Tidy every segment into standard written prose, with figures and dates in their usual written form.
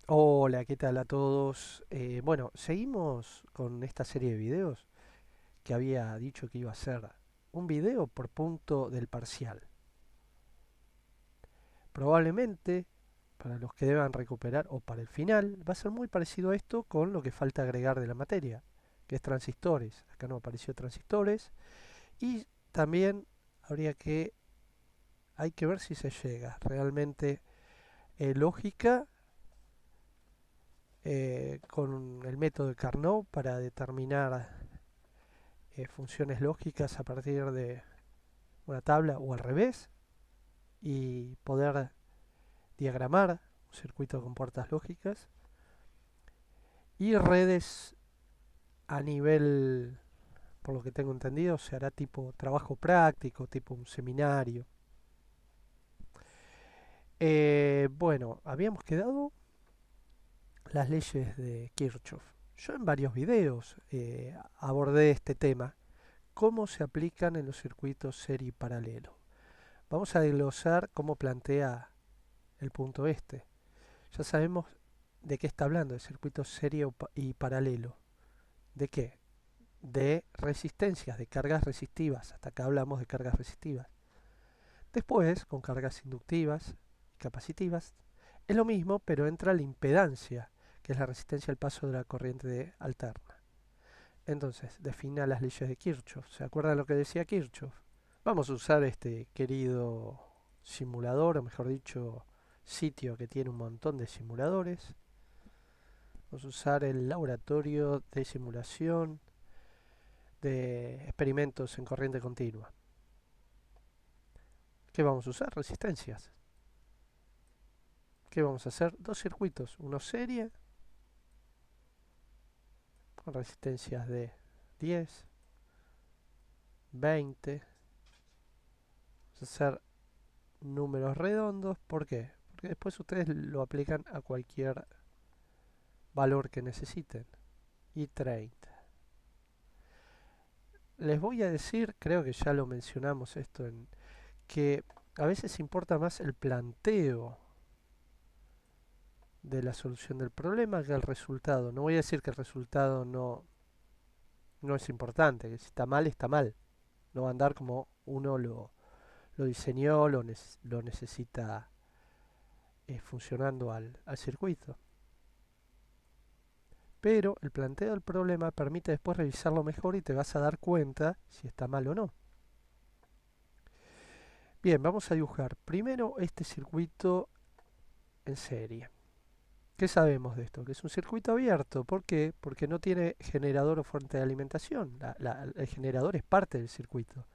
Hola, ¿qué tal a todos? Bueno, seguimos con esta serie de videos que había dicho que iba a ser un video por punto del parcial. Probablemente para los que deban recuperar o para el final va a ser muy parecido a esto con lo que falta agregar de la materia, que es transistores. Acá no apareció transistores y también habría que hay que ver si se llega realmente lógica con el método de Carnot para determinar funciones lógicas a partir de una tabla o al revés y poder diagramar un circuito con puertas lógicas y redes a nivel, por lo que tengo entendido, se hará tipo trabajo práctico, tipo un seminario. Bueno, habíamos quedado las leyes de Kirchhoff. Yo en varios videos abordé este tema, cómo se aplican en los circuitos serie y paralelo. Vamos a desglosar cómo plantea el punto este. Ya sabemos de qué está hablando, de circuito serie y paralelo. ¿De qué? De resistencias, de cargas resistivas. Hasta acá hablamos de cargas resistivas. Después, con cargas inductivas y capacitivas, es lo mismo, pero entra la impedancia, que es la resistencia al paso de la corriente alterna. Entonces, defina las leyes de Kirchhoff. ¿Se acuerdan lo que decía Kirchhoff? Vamos a usar este querido simulador, o mejor dicho, sitio que tiene un montón de simuladores. Vamos a usar el laboratorio de simulación de experimentos en corriente continua. ¿Qué vamos a usar? Resistencias. ¿Qué vamos a hacer? Dos circuitos, uno serie con resistencias de 10, 20. Vamos a hacer números redondos. ¿Por qué? Porque después ustedes lo aplican a cualquier valor que necesiten. Y 30. Les voy a decir, creo que ya lo mencionamos esto, que a veces importa más el planteo de la solución del problema que el resultado. No voy a decir que el resultado no es importante, que si está mal, está mal. No va a andar como uno lo diseñó, lo necesita funcionando al circuito. Pero el planteo del problema permite después revisarlo mejor y te vas a dar cuenta si está mal o no. Bien, vamos a dibujar primero este circuito en serie. ¿Qué sabemos de esto? Que es un circuito abierto. ¿Por qué? Porque no tiene generador o fuente de alimentación. El generador es parte del circuito.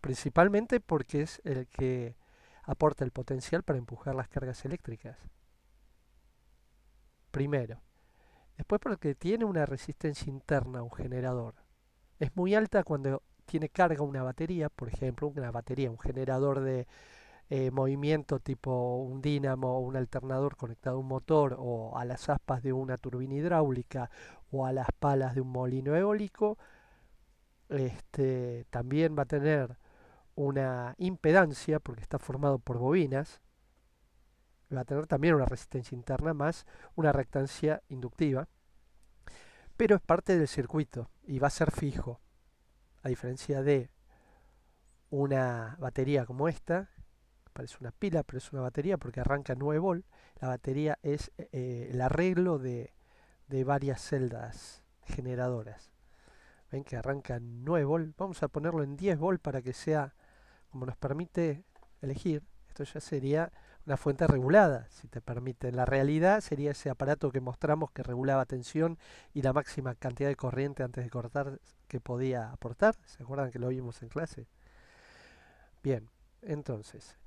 Principalmente porque es el que aporta el potencial para empujar las cargas eléctricas. Primero. Después porque tiene una resistencia interna un generador. Es muy alta cuando tiene carga una batería, por ejemplo, una batería, un generador de movimiento tipo un dínamo o un alternador conectado a un motor o a las aspas de una turbina hidráulica o a las palas de un molino eólico, también va a tener una impedancia porque está formado por bobinas, va a tener también una resistencia interna más una reactancia inductiva, pero es parte del circuito y va a ser fijo, a diferencia de una batería como esta, parece una pila, pero es una batería porque arranca 9 volt. La batería es el arreglo de varias celdas generadoras. Ven que arranca 9 volt. Vamos a ponerlo en 10 volt para que sea como nos permite elegir. Esto ya sería una fuente regulada, si te permite. En la realidad sería ese aparato que mostramos que regulaba tensión y la máxima cantidad de corriente antes de cortar que podía aportar. ¿Se acuerdan que lo vimos en clase? Bien, entonces,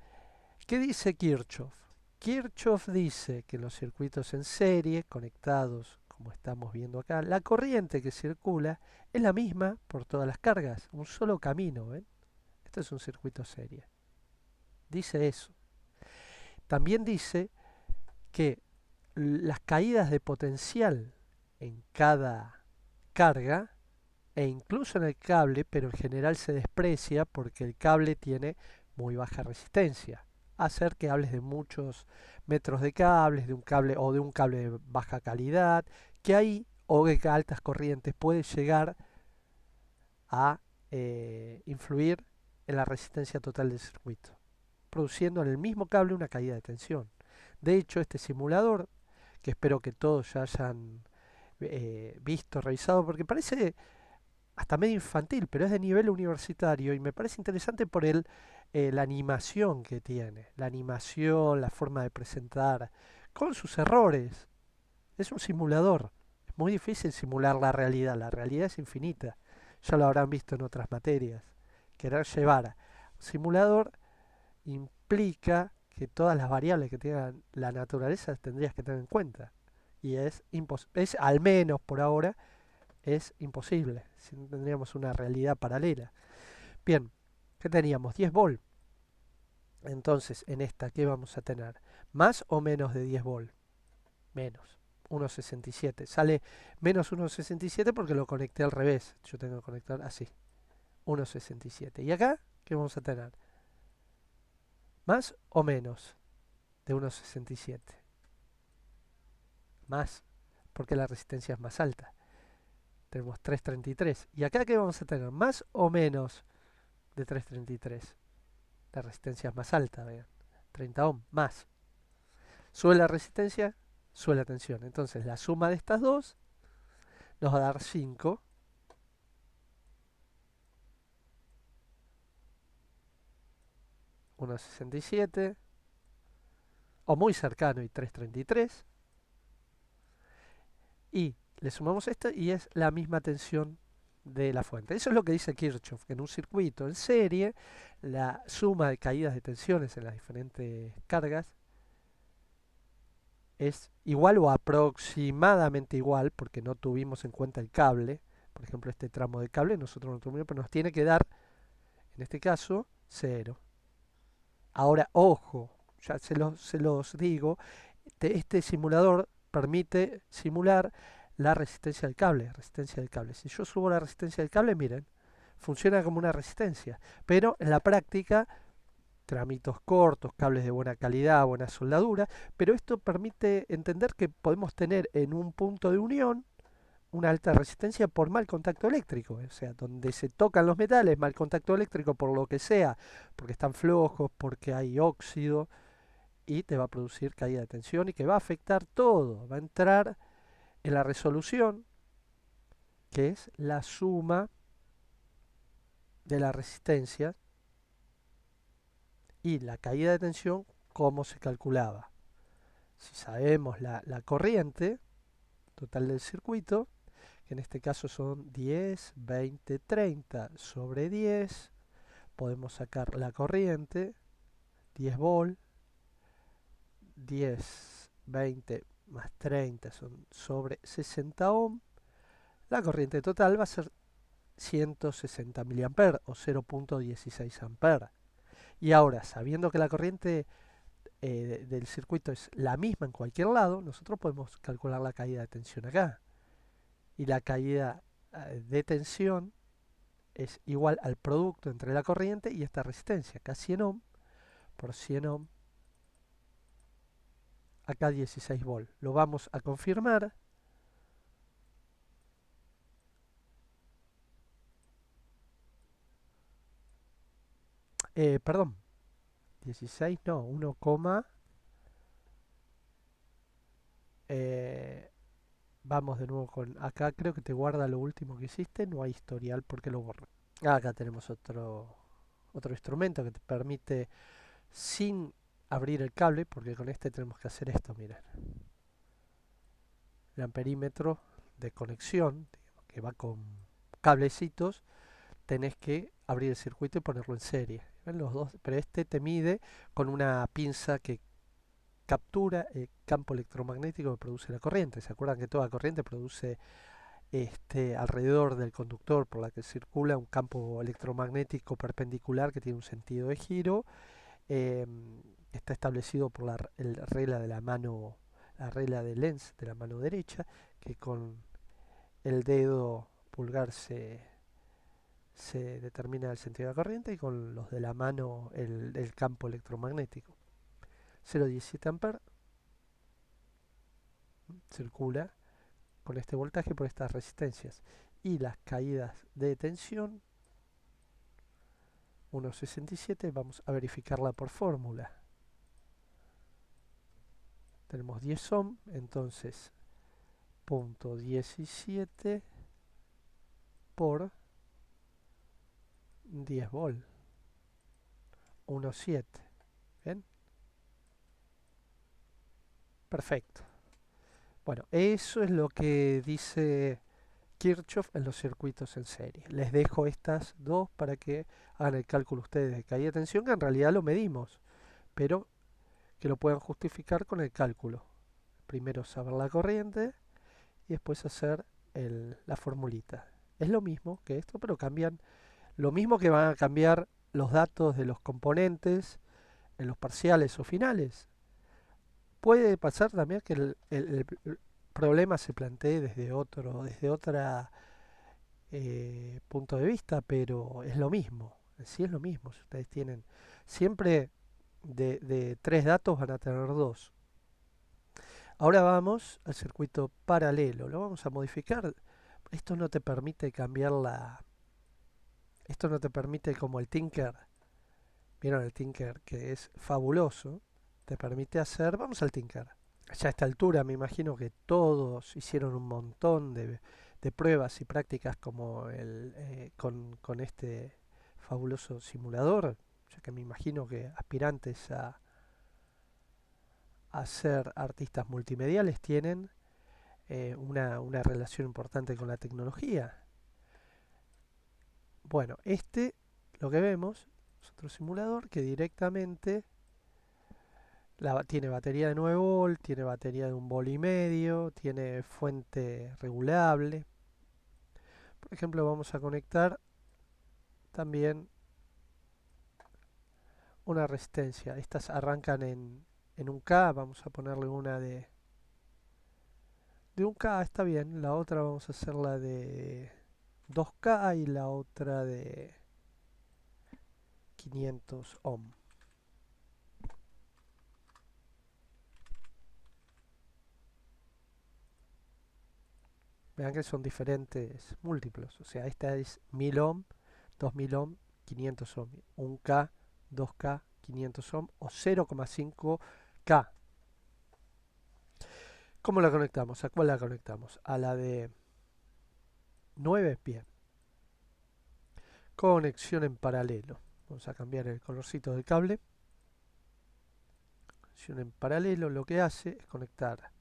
¿qué dice Kirchhoff? Kirchhoff dice que en los circuitos en serie, conectados como estamos viendo acá, la corriente que circula es la misma por todas las cargas, un solo camino. ¿Ven? Este es un circuito serie. Dice eso. También dice que las caídas de potencial en cada carga e incluso en el cable, pero en general se desprecia porque el cable tiene muy baja resistencia. hacer que hables de muchos metros de cables, de un cable o de un cable de baja calidad, que ahí o de altas corrientes puede llegar a influir en la resistencia total del circuito, produciendo en el mismo cable una caída de tensión. De hecho, este simulador, que espero que todos ya hayan visto, revisado, porque parece hasta medio infantil, pero es de nivel universitario y me parece interesante por la animación que tiene, la animación, la forma de presentar, con sus errores. Es un simulador, es muy difícil simular la realidad es infinita, ya lo habrán visto en otras materias. Querer llevar a un simulador implica que todas las variables que tenga la naturaleza tendrías que tener en cuenta. Y es al menos por ahora, es imposible, si no tendríamos una realidad paralela. Bien, ¿qué teníamos? 10 volt. Entonces, en esta, ¿qué vamos a tener? ¿Más o menos de 10 volt? Menos. 1,67. Sale menos 1,67 porque lo conecté al revés. Yo tengo que conectar así. 1,67. ¿Y acá qué vamos a tener? ¿Más o menos de 1,67? Más, porque la resistencia es más alta. Tenemos 333. ¿Y acá qué vamos a tener? ¿Más o menos de 333? La resistencia es más alta, vean. 30 ohm, más. Sube la resistencia, sube la tensión. Entonces la suma de estas dos nos va a dar 5, 1,67, o muy cercano y 333. Y le sumamos esto y es la misma tensión de la fuente. Eso es lo que dice Kirchhoff, que en un circuito en serie la suma de caídas de tensiones en las diferentes cargas es igual o aproximadamente igual, porque no tuvimos en cuenta el cable. Por ejemplo, este tramo de cable nosotros no tuvimos, pero nos tiene que dar, en este caso, cero. Ahora, ojo, ya se los digo, este simulador permite simular la resistencia del cable, resistencia del cable. Si yo subo la resistencia del cable, miren, funciona como una resistencia, pero en la práctica tramitos cortos, cables de buena calidad, buena soldadura, pero esto permite entender que podemos tener en un punto de unión una alta resistencia por mal contacto eléctrico, o sea, donde se tocan los metales, mal contacto eléctrico por lo que sea, porque están flojos, porque hay óxido, y te va a producir caída de tensión y que va a afectar todo, va a entrar en la resolución, que es la suma de la resistencia y la caída de tensión, cómo se calculaba. Si sabemos la corriente total del circuito, que en este caso son 10, 20, 30 sobre 10, podemos sacar la corriente, 10 volt, 10, 20 más 30 son sobre 60 ohm, la corriente total va a ser 160 mA o 0,16 A. Y ahora, sabiendo que la corriente del circuito es la misma en cualquier lado, nosotros podemos calcular la caída de tensión acá. Y la caída de tensión es igual al producto entre la corriente y esta resistencia. Acá 100 ohm por 100 ohm, acá 16 volt. Lo vamos a confirmar. Perdón, 16 no, 1, vamos de nuevo con acá, creo que te guarda lo último que hiciste, no hay historial porque lo borro. Acá tenemos otro instrumento que te permite, sin abrir el cable, porque con este tenemos que hacer esto, miren. El amperímetro de conexión, digamos, que va con cablecitos, tenés que abrir el circuito y ponerlo en serie. ¿Ven los dos? Pero este te mide con una pinza que captura el campo electromagnético que produce la corriente. ¿Se acuerdan que toda corriente produce alrededor del conductor por la que circula un campo electromagnético perpendicular que tiene un sentido de giro? eh, Está establecido por regla de la regla de Lenz de la mano derecha, que con el dedo pulgar se determina el sentido de la corriente y con los de la mano el campo electromagnético. 0,17 amperes circula con este voltaje por estas resistencias. Y las caídas de tensión 1,67, vamos a verificarla por fórmula. Tenemos 10 ohm, entonces punto 17 por 10 volt, 1,7. ¿Bien? Perfecto. Bueno, eso es lo que dice Kirchhoff en los circuitos en serie. Les dejo estas dos para que hagan el cálculo ustedes de caída de tensión, que en realidad lo medimos, pero que lo puedan justificar con el cálculo. Primero saber la corriente y después hacer la formulita. Es lo mismo que esto, pero cambian lo mismo que van a cambiar los datos de los componentes en los parciales o finales. Puede pasar también que el problema se plantee desde otra punto de vista, pero es lo mismo. Sí es lo mismo. Si ustedes tienen siempre de tres datos van a tener dos. Ahora vamos al circuito paralelo. Lo vamos a modificar. Esto no te permite cambiar la. Esto no te permite como el Tinker. Vieron el Tinker que es fabuloso. Te permite hacer. Vamos al Tinker. Ya a esta altura me imagino que todos hicieron un montón de pruebas y prácticas como con este fabuloso simulador, ya que me imagino que aspirantes a ser artistas multimediales tienen una relación importante con la tecnología. Bueno, lo que vemos, es otro simulador que directamente tiene batería de 9 volt, tiene batería de 1,5 volt, tiene fuente regulable. Por ejemplo, vamos a conectar también una resistencia. Estas arrancan en un K, vamos a ponerle una de un K, está bien. La otra vamos a hacerla de 2K y la otra de 500 ohm. Vean que son diferentes múltiplos. O sea, esta es 1000 ohm, 2000 ohm, 500 ohm. 1K, 2K, 500 ohm o 0,5K. ¿Cómo la conectamos? ¿A cuál la conectamos? A la de 9, bien. Conexión en paralelo. Vamos a cambiar el colorcito del cable. Conexión en paralelo lo que hace es conectar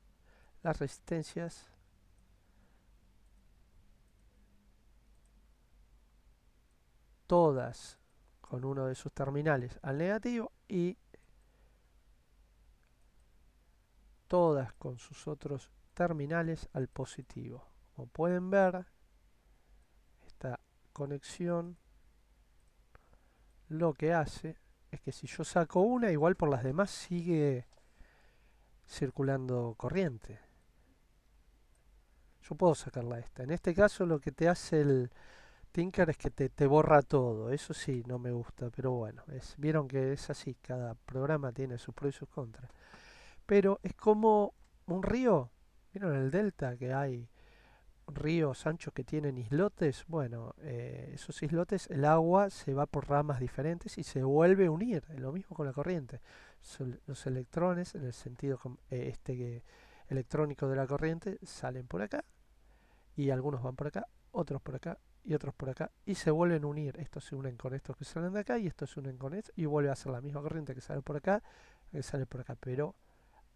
las resistencias todas con uno de sus terminales al negativo y todas con sus otros terminales al positivo. Como pueden ver, esta conexión lo que hace es que si yo saco una, igual por las demás sigue circulando corriente. Yo puedo sacarla esta. En este caso lo que te hace el Tinker es que te borra todo. Eso sí, no me gusta, pero bueno, vieron que es así. Cada programa tiene sus pros y sus contras. Pero es como un río. ¿Vieron el delta que hay ríos anchos que tienen islotes? Bueno, esos islotes, el agua se va por ramas diferentes y se vuelve a unir. Lo mismo con la corriente. Los electrones, en el sentido electrónico de la corriente, salen por acá y algunos van por acá, otros por acá y otros por acá y se vuelven a unir. Estos se unen con estos que salen de acá y estos se unen con estos y vuelve a ser la misma corriente que sale por acá, que sale por acá. Pero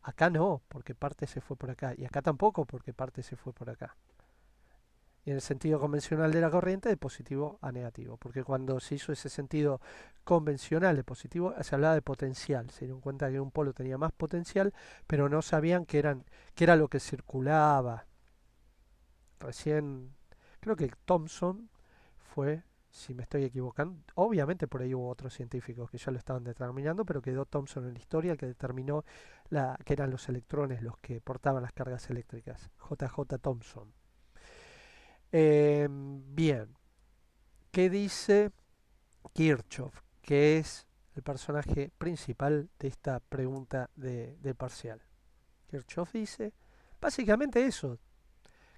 acá no, porque parte se fue por acá y acá tampoco, porque parte se fue por acá. Y en el sentido convencional de la corriente, de positivo a negativo, porque cuando se hizo ese sentido convencional de positivo, se hablaba de potencial. Se dieron cuenta que un polo tenía más potencial, pero no sabían que era lo que circulaba. Recién, creo que Thomson fue, si me estoy equivocando, obviamente por ahí hubo otros científicos que ya lo estaban determinando, pero quedó Thomson en la historia, que determinó que eran los electrones los que portaban las cargas eléctricas. JJ Thomson. Bien, ¿qué dice Kirchhoff? Que es el personaje principal de esta pregunta de parcial. Kirchhoff dice básicamente eso,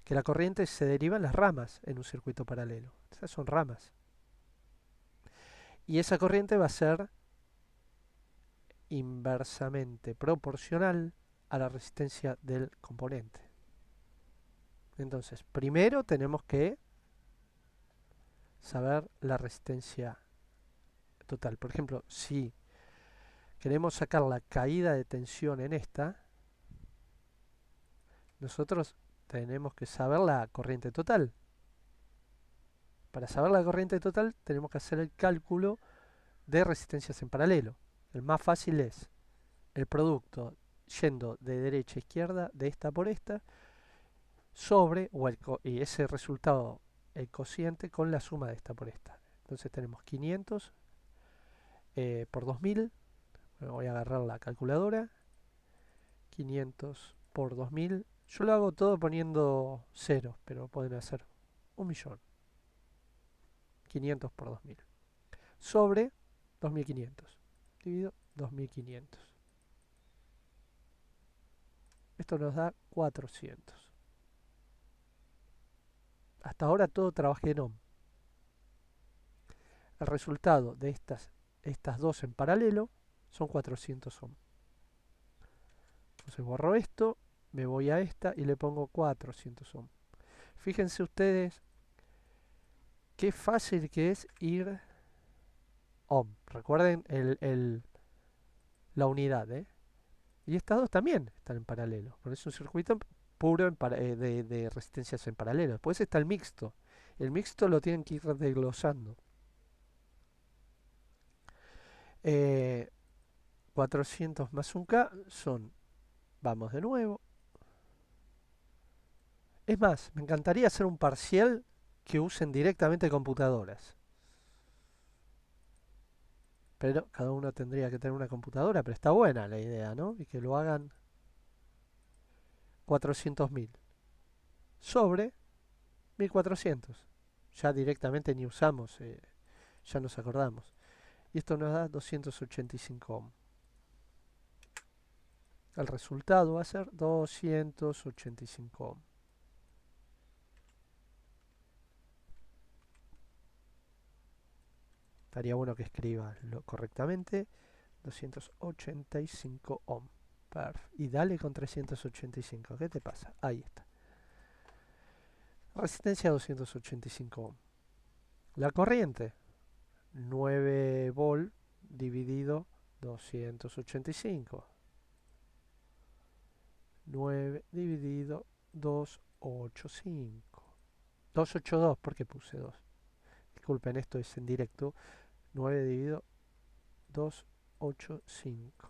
que la corriente se deriva en las ramas en un circuito paralelo. Esas son ramas. Y esa corriente va a ser inversamente proporcional a la resistencia del componente. Entonces, primero tenemos que saber la resistencia total. Por ejemplo, si queremos sacar la caída de tensión en esta, nosotros tenemos que saber la corriente total. Para saber la corriente total tenemos que hacer el cálculo de resistencias en paralelo. El más fácil es el producto yendo de derecha a izquierda, de esta por esta, sobre, y ese resultado, el cociente con la suma de esta por esta. Entonces tenemos 500 por 2000, voy a agarrar la calculadora, 500 por 2000, yo lo hago todo poniendo ceros, pero pueden hacer 1.000.000, 500 por 2000, sobre 2500, dividido 2500. Esto nos da 400. Hasta ahora todo trabajé en ohm. El resultado de estas dos en paralelo son 400 ohm. Entonces borro esto, me voy a esta y le pongo 400 ohm. Fíjense ustedes qué fácil que es ir ohm. Recuerden la unidad, ¿eh? Y estas dos también están en paralelo. Por eso es un circuito puro de resistencias en paralelo. Después está el mixto. El mixto lo tienen que ir desglosando. 400 más un K son, vamos de nuevo. Es más, me encantaría hacer un parcial que usen directamente computadoras. Pero cada uno tendría que tener una computadora, pero está buena la idea, ¿no? Y que lo hagan 400.000 sobre 1400. Ya directamente ni usamos, ya nos acordamos. Y esto nos da 285 ohm. El resultado va a ser 285 ohm. Estaría bueno que escriba correctamente. 285 ohm. Y dale con 385. ¿Qué te pasa? Ahí está. Resistencia 285 ohm. La corriente 9 volt dividido 285. 9 dividido 285. 282, ¿por qué puse 2? Disculpen, esto es en directo. 9 dividido 285.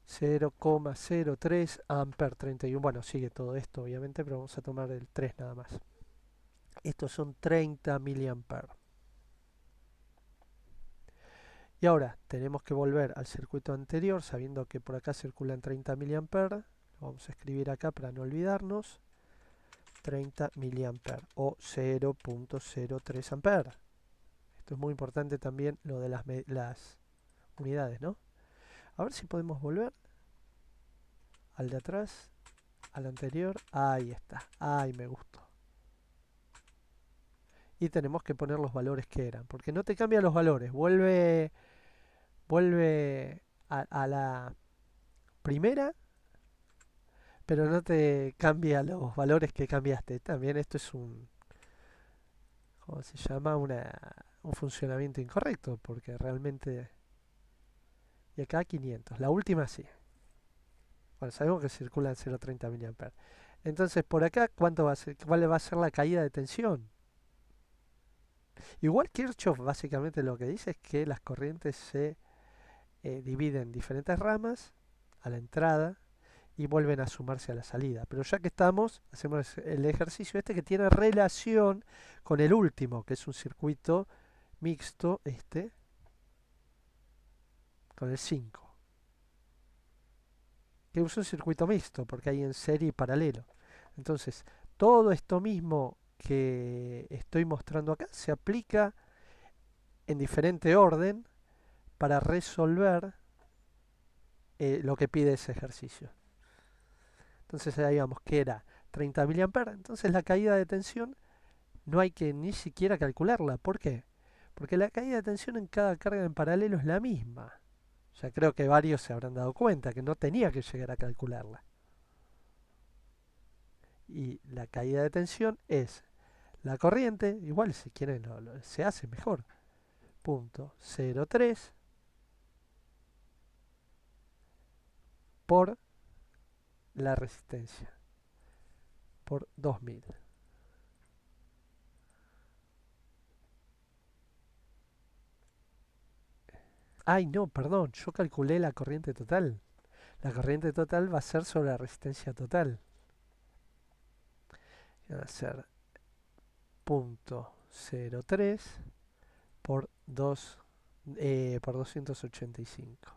0,03 amper 31. Bueno, sigue todo esto obviamente, pero vamos a tomar el 3 nada más. Estos son 30 miliamperes. Y ahora tenemos que volver al circuito anterior, sabiendo que por acá circulan 30 miliamperes. Lo vamos a escribir acá para no olvidarnos. 30 miliamperes o 0,03 amperes. Esto es muy importante también, lo de las unidades, ¿no? A ver si podemos volver al de atrás, al anterior. Ahí está. Ahí me gustó. Y tenemos que poner los valores que eran, porque no te cambia los valores. Vuelve a la primera, pero no te cambia los valores que cambiaste. También esto es ¿cómo se llama? Un funcionamiento incorrecto, porque realmente... Y acá 500. La última sí. Bueno, sabemos que circula en 0,30 mA. Entonces, por acá, ¿cuánto va a ser? ¿Cuál va a ser la caída de tensión? Igual Kirchhoff básicamente lo que dice es que las corrientes se dividen en diferentes ramas a la entrada y vuelven a sumarse a la salida. Pero ya que estamos, hacemos el ejercicio este que tiene relación con el último, que es un circuito mixto, con el 5. Que usa un circuito mixto, porque hay en serie y paralelo. Entonces, todo esto mismo que estoy mostrando acá se aplica en diferente orden para resolver lo que pide ese ejercicio. Entonces digamos que era 30 miliamperes. Entonces la caída de tensión no hay que ni siquiera calcularla. ¿Por qué? Porque la caída de tensión en cada carga en paralelo es la misma. O sea, creo que varios se habrán dado cuenta que no tenía que llegar a calcularla. Y la caída de tensión es la corriente, igual si quieren se hace mejor. Punto 0,3 por la resistencia, por 2000. Ay, no, perdón, yo calculé la corriente total. La corriente total va a ser sobre la resistencia total. Va a ser punto 0,3 por 2 por 285.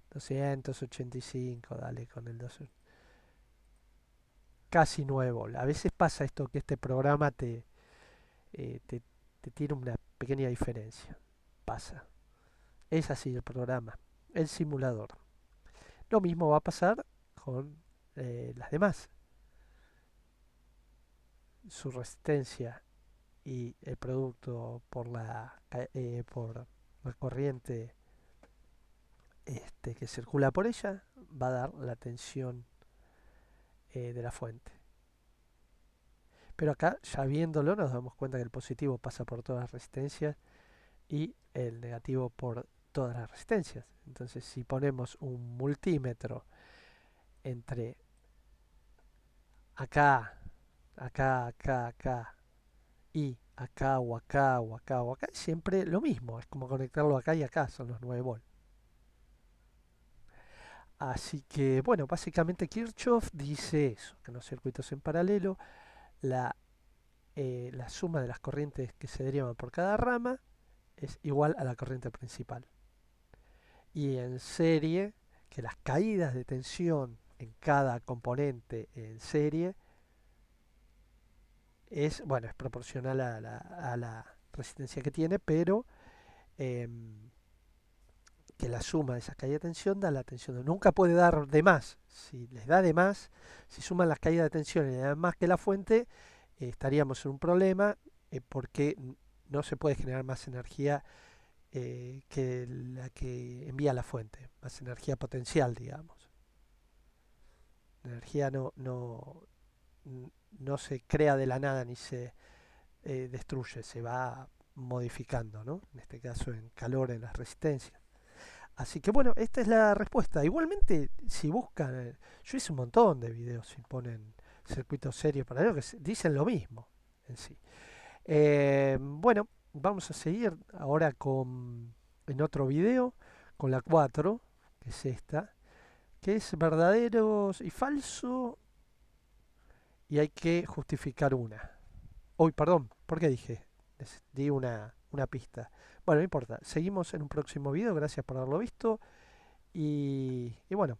285, dale con el 2. Casi 9 volt. A veces pasa esto que este programa te tira una pequeña diferencia. Pasa. Es así el programa, el simulador. Lo mismo va a pasar con las demás. Su resistencia y el producto por la corriente que circula por ella va a dar la tensión de la fuente. Pero acá, ya viéndolo, nos damos cuenta que el positivo pasa por todas las resistencias y el negativo por todas las resistencias. Entonces, si ponemos un multímetro entre acá, acá y acá o acá o acá o acá, es siempre lo mismo. Es como conectarlo acá y acá, son los 9 volts. Así que, bueno, básicamente Kirchhoff dice eso, que en los circuitos en paralelo la, la suma de las corrientes que se derivan por cada rama es igual a la corriente principal. Y en serie, que las caídas de tensión en cada componente en serie es, bueno, es proporcional a la resistencia que tiene, pero que la suma de esa caída de tensión da la tensión. Nunca puede dar de más. Si les da de más, si suman las caídas de tensión y le dan más que la fuente, estaríamos en un problema porque no se puede generar más energía que la que envía la fuente, más energía potencial, digamos. La energía no se crea de la nada ni se destruye, se va modificando, ¿no? En este caso en calor, en las resistencias. Así que bueno, esta es la respuesta. Igualmente, si buscan, yo hice un montón de videos si ponen circuitos serios paralelos que dicen lo mismo en sí. Bueno, vamos a seguir ahora en otro video con la 4, que es esta, que es verdaderos y falso y hay que justificar una. Uy, perdón, ¿por qué dije? Les di una pista. Bueno, no importa, seguimos en un próximo video, gracias por haberlo visto y bueno,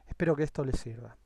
espero que esto les sirva.